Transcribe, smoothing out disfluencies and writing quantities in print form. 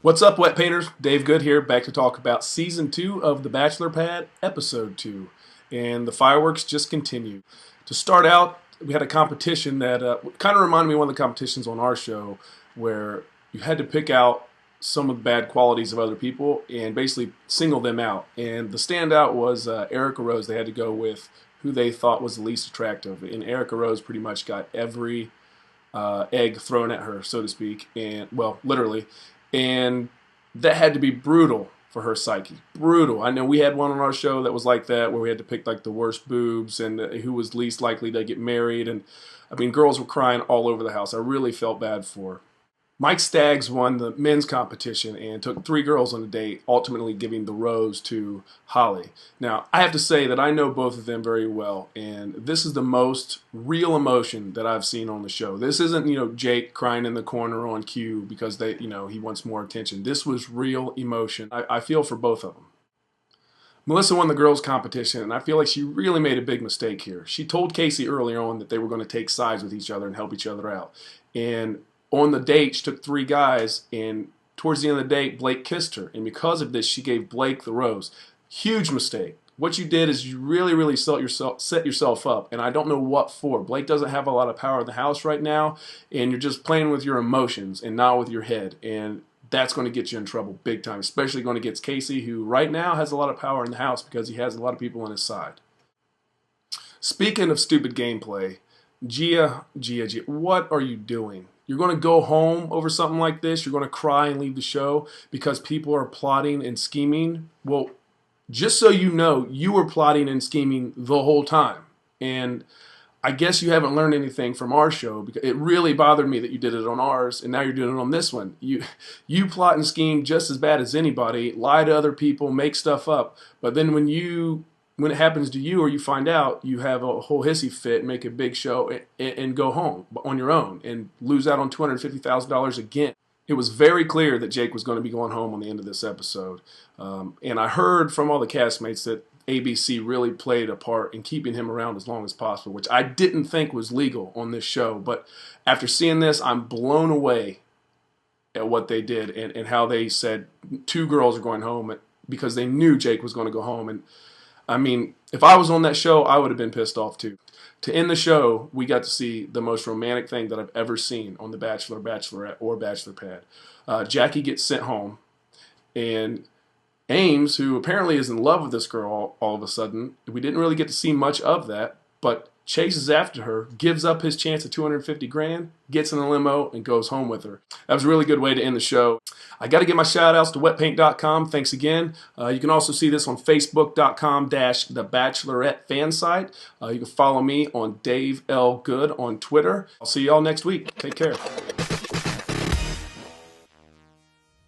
What's up, wet painters? Dave Good here, back to talk about Season 2 of The Bachelor Pad, Episode 2. And the fireworks just continue. To start out, we had a competition that kind of reminded me of one of the competitions on our show where you had to pick out some of the bad qualities of other people and basically single them out. And the standout was Erica Rose. They had to go with who they thought was the least attractive. And Erica Rose pretty much got every egg thrown at her, so to speak, and well, literally. And that had to be brutal for her psyche. Brutal. I know we had one on our show that was like that, where we had to pick like the worst boobs and who was least likely to get married. And I mean, girls were crying all over the house. I really felt bad for her. Mike Staggs won the men's competition and took 3 girls on a date, ultimately giving the rose to Holly. Now, I have to say that I know both of them very well, and this is the most real emotion that I've seen on the show. This isn't, Jake crying in the corner on cue because he wants more attention. This was real emotion. I feel for both of them. Melissa won the girls' competition, and I feel like she really made a big mistake here. She told Casey earlier on that they were going to take sides with each other and help each other out. And on the date, she took 3 guys, and towards the end of the date, Blake kissed her. And because of this, she gave Blake the rose. Huge mistake. What you did is you really set yourself up, and I don't know what for. Blake doesn't have a lot of power in the house right now, and you're just playing with your emotions and not with your head. And that's going to get you in trouble big time, especially going against Casey, who right now has a lot of power in the house because he has a lot of people on his side. Speaking of stupid gameplay, Gia, what are you doing? You're going to go home over something like this? You're going to cry and leave the show because people are plotting and scheming? Well, just so you know, you were plotting and scheming the whole time. And I guess you haven't learned anything from our show, because it really bothered me that you did it on ours and now you're doing it on this one. You plot and scheme just as bad as anybody, lie to other people, make stuff up. But then when it happens to you or you find out, you have a whole hissy fit, make a big show, and go home on your own and lose out on $250,000 again. It was very clear that Jake was going to be going home on the end of this episode. And I heard from all the castmates that ABC really played a part in keeping him around as long as possible, which I didn't think was legal on this show. But after seeing this, I'm blown away at what they did and how they said 2 girls are going home because they knew Jake was going to go home. And I mean, if I was on that show, I would have been pissed off too. To end the show, we got to see the most romantic thing that I've ever seen on The Bachelor, Bachelorette, or Bachelor Pad. Jackie gets sent home, and Ames, who apparently is in love with this girl all of a sudden, we didn't really get to see much of that, but chases after her, gives up his chance at $250,000, gets in a limo, and goes home with her. That was a really good way to end the show. I got to give my shout outs to wetpaint.com. Thanks again. You can also see this on facebook.com/The Bachelorette fan site. You can follow me on Dave L. Good on Twitter. I'll see y'all next week. Take care.